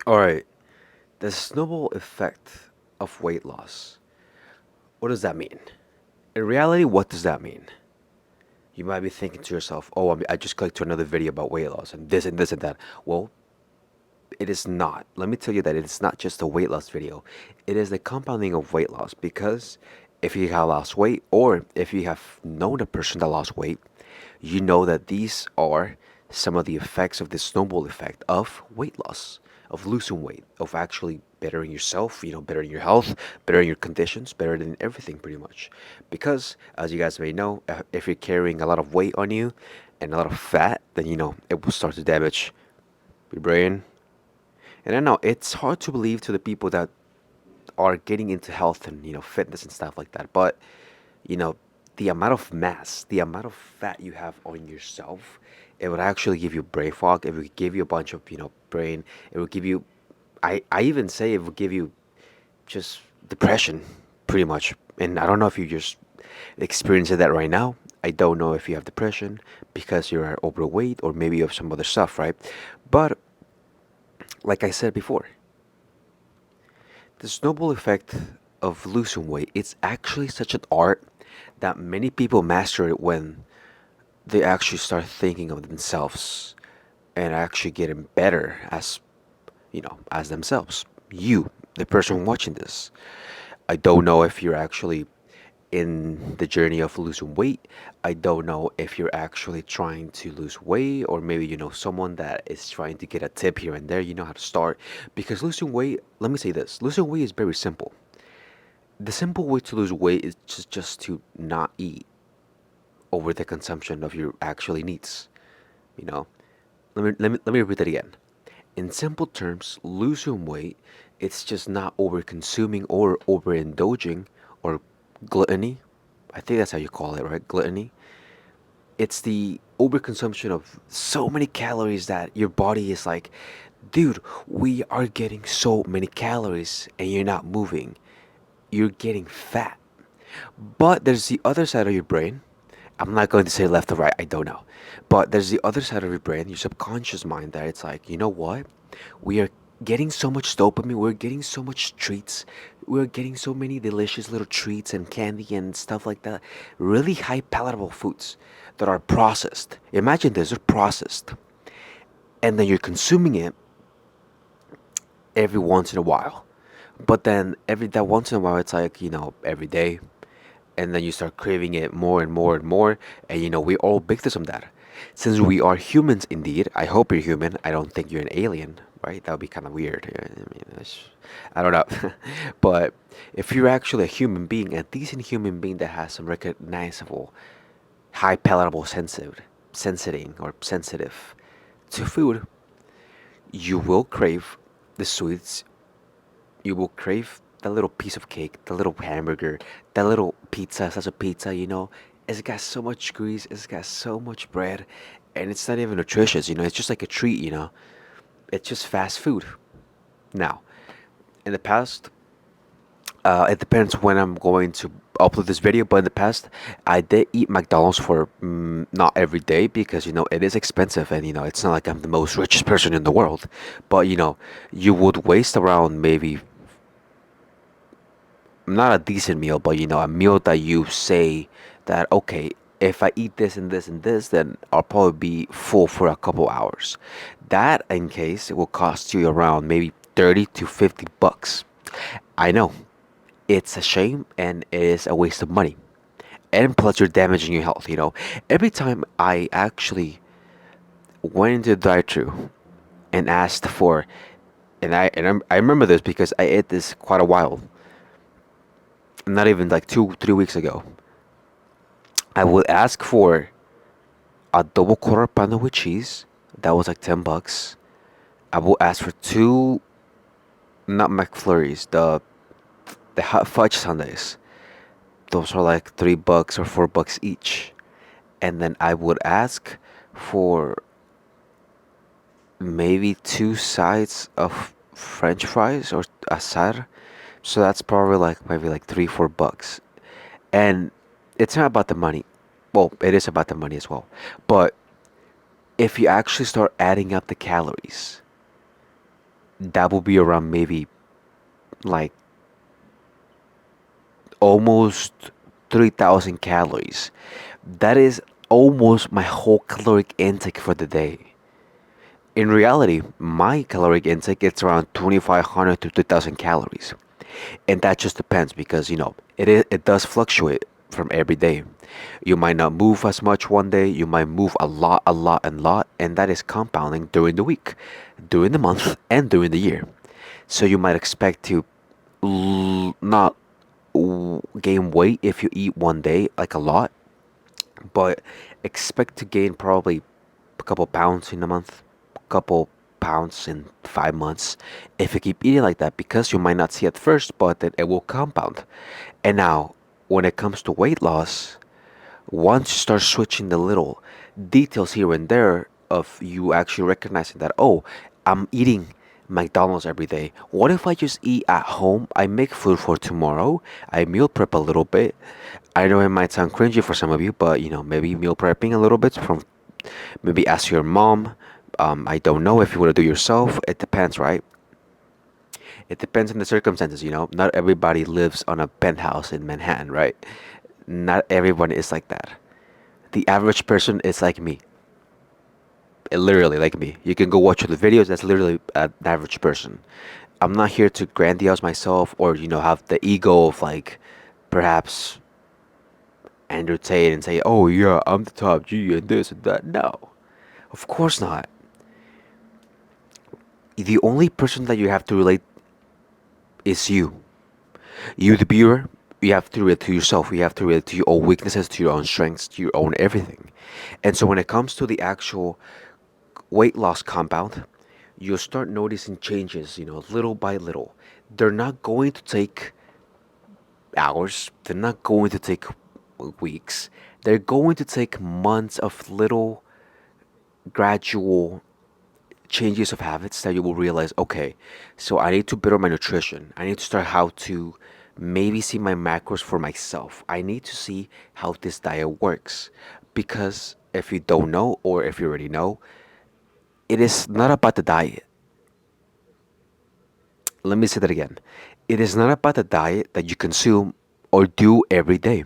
All right, the snowball effect of weight loss. What does that mean? In reality, what does that mean? You might be thinking to yourself, "Oh, I just clicked to another video about weight loss and this and this and that." Well, it is not. Let me tell you that it is not just a weight loss video. It is the compounding of weight loss because if you have lost weight or if you have known a person that lost weight, you know that these are some of the effects of the snowball effect of weight loss, of losing weight, of actually bettering yourself, bettering your health, bettering your conditions, better than everything pretty much. Because as you guys may know, if you're carrying a lot of weight on you and a lot of fat, then it will start to damage your brain, and I know it's hard to believe to the people that are getting into health and fitness and stuff like that. But you know, the amount of mass, the amount of fat you have on yourself, it would actually give you brain fog. It would give you a bunch of brain. It would give you. I even say it would give you just depression, pretty much. And I don't know if you just experiencing that right now. I don't know if you have depression because you're overweight or maybe you have some other stuff, right? But like I said before, the snowball effect of losing weight, it's actually such an art that many people master it when they actually start thinking of themselves and actually getting better as themselves. You, the person watching this. I don't know if you're actually in the journey of losing weight. I don't know if you're actually trying to lose weight, or maybe you know someone that is trying to get a tip here and there. You know how to start. Because losing weight, let me say this, losing weight is very simple. The simple way to lose weight is just to not eat over the consumption of your actually needs. You know, let me repeat that again. In simple terms, losing weight, it's just not over consuming or overindulging or gluttony. I think that's how you call it, right? Gluttony. It's the overconsumption of so many calories that your body is like, dude, we are getting so many calories and you're not moving. You're getting fat. But there's the other side of your brain. I'm not going to say left or right, I don't know. But there's the other side of your brain, your subconscious mind, that it's like, you know what? We are getting so much dopamine, we're getting so much treats, we're getting so many delicious little treats and candy and stuff like that. Really high palatable foods that are processed. Imagine this, they're processed. And then you're consuming it every once in a while. But then every that once in a while it's like, every day, and then you start craving it more and more and more, and we're all victims of that. Since we are humans indeed, I hope you're human. I don't think you're an alien, right? That would be kind of weird. I mean, I don't know. But if you're actually a human being, a decent human being that has some recognizable, high palatable sensitive to food, you will crave the sweets. You will crave that little piece of cake, the little hamburger, that little pizza, such a pizza, it's got so much grease, it's got so much bread, and it's not even nutritious, it's just like a treat. It's just fast food. Now, in the past, it depends when I'm going to upload this video, but in the past, I did eat McDonald's for not every day because, it is expensive and, it's not like I'm the most richest person in the world. But, you would waste around maybe not a decent meal, but a meal that you say that okay, if I eat this and this and this, then I'll probably be full for a couple hours. That in case it will cost you around maybe 30 to 50 bucks. I know it's a shame and it is a waste of money. And plus you're damaging your health, Every time I actually went into the drive-thru and asked for, I remember this because I ate this quite a while, not even like 2 3 weeks ago. I would ask for a double quarter pounder with cheese. That was like 10 bucks. I will ask for two, not McFlurries, the hot fudge sundaes. Those are like 3 bucks or 4 bucks each. And then I would ask for maybe two sides of French fries or a side. So that's probably like maybe like 3 4 bucks. And it's not about the money. Well, it is about the money as well. But if you actually start adding up the calories, that will be around maybe like almost 3,000 calories. That is almost my whole caloric intake for the day. In reality, my caloric intake is around 2,500 to 3,000 calories. And that just depends because, it does fluctuate from every day. You might not move as much one day, you might move a lot, and lot, and that is compounding during the week, during the month, and during the year. So you might expect to not gain weight if you eat one day, like a lot, but expect to gain probably a couple pounds in a month, a couple pounds in 5 months if you keep eating like that because you might not see at first, but then it will compound. And now, when it comes to weight loss, once you start switching the little details here and there of you actually recognizing that, oh, I'm eating McDonald's every day. What if I just eat at home? I make food for tomorrow. I meal prep a little bit. I know it might sound cringy for some of you, but maybe meal prepping a little bit from maybe ask your mom. I don't know if you want to do yourself. It depends, right? It depends on the circumstances. Not everybody lives on a penthouse in Manhattan, right? Not everyone is like that. The average person is like me. Literally like me. You can go watch the videos. That's literally an average person. I'm not here to grandiose myself or have the ego of like perhaps entertain and say, "Oh yeah, I'm the top G and this and that." No, of course not. The only person that you have to relate is you. You, the viewer. You have to relate to yourself. You have to relate to your own weaknesses, to your own strengths, to your own everything. And so when it comes to the actual weight loss compound, you'll start noticing changes, little by little. They're not going to take hours, they're not going to take weeks, they're going to take months of little gradual changes of habits that you will realize, okay, so I need to better my nutrition. I need to start how to maybe see my macros for myself. I need to see how this diet works. Because if you don't know, or if you already know, it is not about the diet. Let me say that again. It is not about the diet that you consume or do every day.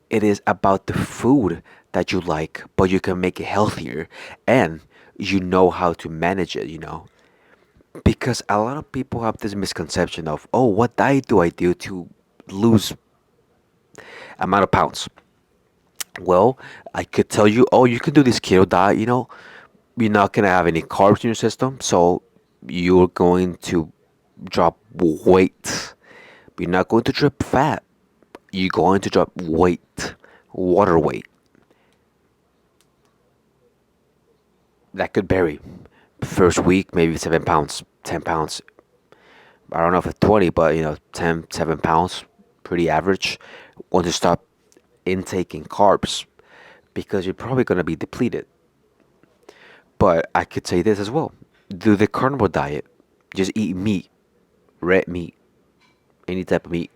It is about the food that you like, but you can make it healthier and you know how to manage it. Because a lot of people have this misconception of, oh, what diet do I do to lose amount of pounds? Well, I could tell you, oh, you can do this keto diet, you're not gonna have any carbs in your system, so you're going to drop weight. You're not going to drop fat. You're going to drop weight, water weight. That could vary. First week, maybe 7 pounds, 10 pounds. I don't know if it's 20, but 10, 7 pounds, pretty average. Once you stop intaking carbs, because you're probably going to be depleted. But I could say this as well. Do the carnivore diet. Just eat meat, red meat, any type of meat.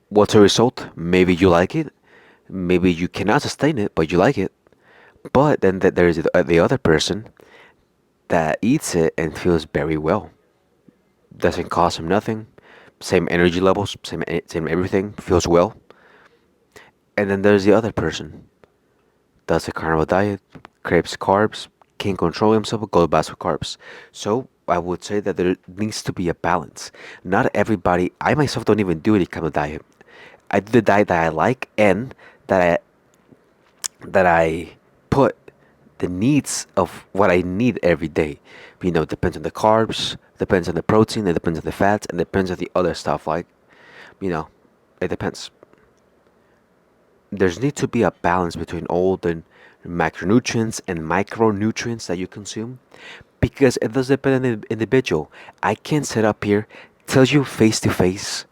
What's the result? Maybe you like it. Maybe you cannot sustain it, but you like it. But then there's the other person that eats it and feels very well. Doesn't cost him nothing. Same energy levels, same everything. Feels well. And then there's the other person. Does a carnivore diet, craves carbs, can't control himself, goes back to carbs. So I would say that there needs to be a balance. Not everybody. I myself don't even do any kind of diet. I do the diet that I like and that I put the needs of what I need every day. It depends on the carbs, depends on the protein, it depends on the fats, and depends on the other stuff. Like, you know, it depends. There's need to be a balance between all the macronutrients and micronutrients that you consume because it does depend on the individual. I can't sit up here, tell you face to face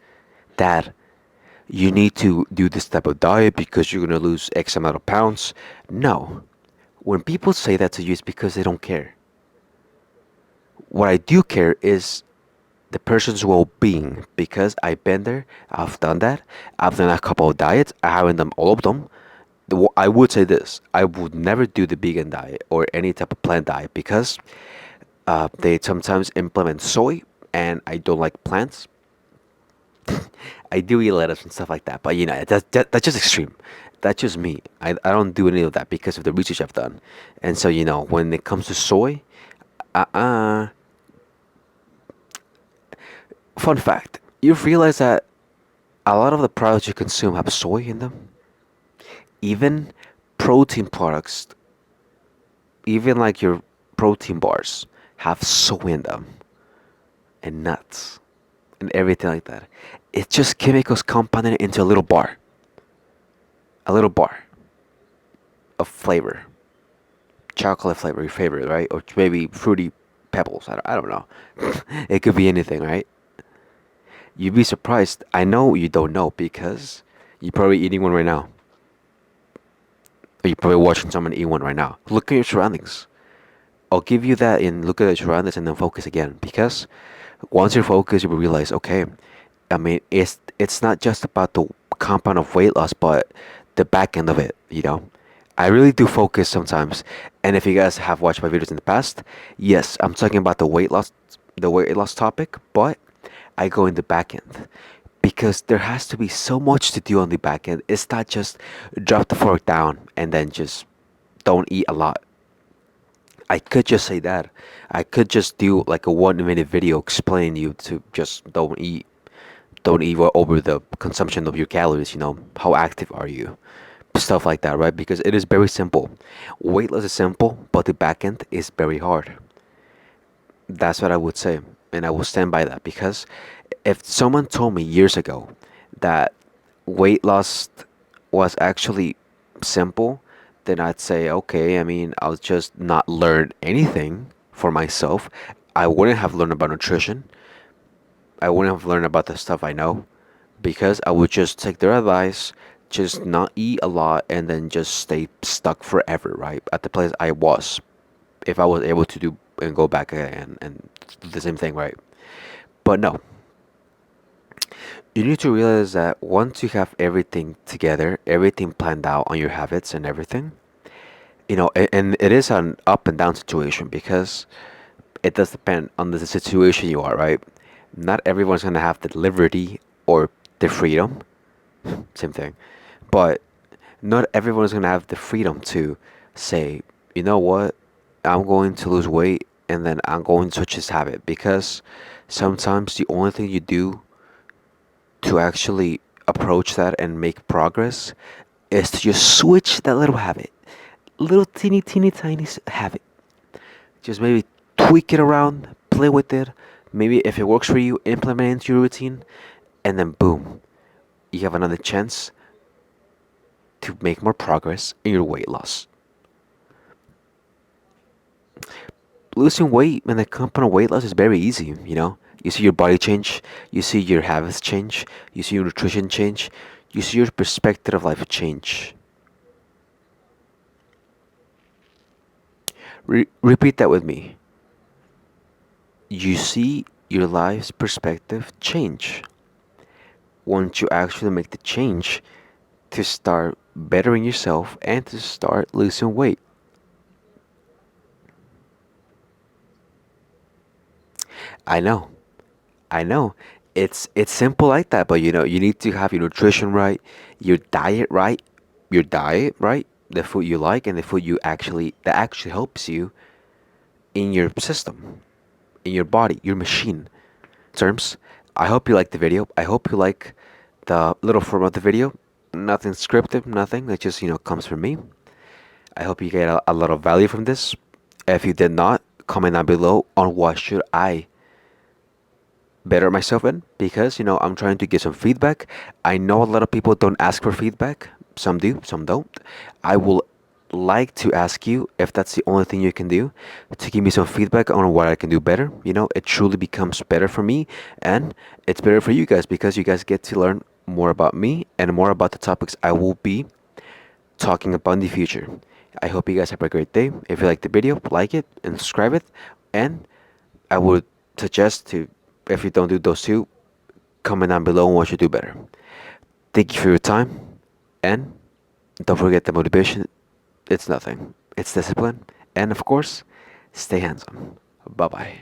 that you need to do this type of diet because you're going to lose X amount of pounds. No. When people say that to you, it's because they don't care. What I do care is the person's well being because I've been there, I've done that, I've done a couple of diets, I haven't done all of them, I would say this: I would never do the vegan diet or any type of plant diet because they sometimes implement soy, and I don't like plants. I do eat lettuce and stuff like that, but that's just extreme. That's just me. I don't do any of that because of the research I've done, and so when it comes to soy, uh, fun fact: you've realized that a lot of the products you consume have soy in them. Even protein products, even like your protein bars, have soy in them, and nuts and everything like that. It's just chemicals compounded into a little bar of flavor, chocolate flavor, your favorite, right? Or maybe fruity pebbles. I don't know. It could be anything, right? You'd be surprised. I know you don't know because you're probably eating one right now. Or you're probably watching someone eat one right now. Look at your surroundings. I'll give you that and look at your surroundings and then focus again. Because once you're focused, you will realize, okay, I mean, it's not just about the compound of weight loss, but the back end of it. I really do focus sometimes. And if you guys have watched my videos in the past, yes, I'm talking about the weight loss topic, but I go in the back end because there has to be so much to do on the back end. It's not just drop the fork down and then just don't eat a lot. I could just say that. I could just do like a 1 minute video explaining you to just don't eat over the consumption of your calories. How active are you? Stuff like that, right? Because it is very simple. Weight loss is simple, but the back end is very hard. That's what I would say. And I will stand by that because if someone told me years ago that weight loss was actually simple, then I'd say, okay, I mean, I'll just not learn anything for myself. I wouldn't have learned about nutrition. I wouldn't have learned about the stuff I know because I would just take their advice, just not eat a lot, and then just stay stuck forever, right? At the place I was, if I was able to do and go back again and do the same thing, right? But no, you need to realize that once you have everything together, everything planned out on your habits and everything, and it is an up and down situation because it does depend on the situation you are, right? Not everyone's gonna have the liberty or the freedom, same thing, but not everyone's gonna have the freedom to say, you know what, I'm going to lose weight and then I'm going to switch this habit because sometimes the only thing you do to actually approach that and make progress is to just switch that little habit, little teeny, teeny, tiny habit. Just maybe tweak it around, play with it. Maybe if it works for you, implement it into your routine, and then boom, you have another chance to make more progress in your weight loss. Losing weight and the component of weight loss is very easy. You see your body change, you see your habits change, you see your nutrition change, you see your perspective of life change. Repeat that with me. You see your life's perspective change once you actually make the change to start bettering yourself and to start losing weight. I know, I know. It's simple like that, but you need to have your nutrition right, your diet right, the food you like and the food that actually helps you in your system, in your body, your machine terms. I hope you like the video. I hope you like the little form of the video. Nothing scripted, nothing. It just comes from me. I hope you get a lot of value from this. If you did not, comment down below on what should I better myself in because I'm trying to get some feedback. I know a lot of people don't ask for feedback. Some do, some don't. I will like to ask you if that's the only thing you can do to give me some feedback on what I can do better. It truly becomes better for me and it's better for you guys because you guys get to learn more about me and more about the topics I will be talking about in the future. I hope you guys have a great day. If you like the video, like it and subscribe it. And I would suggest to, if you don't do those two, comment down below on what you do better. Thank you for your time and Don't forget the motivation, it's nothing. It's discipline. And of course, stay hands on. Bye bye.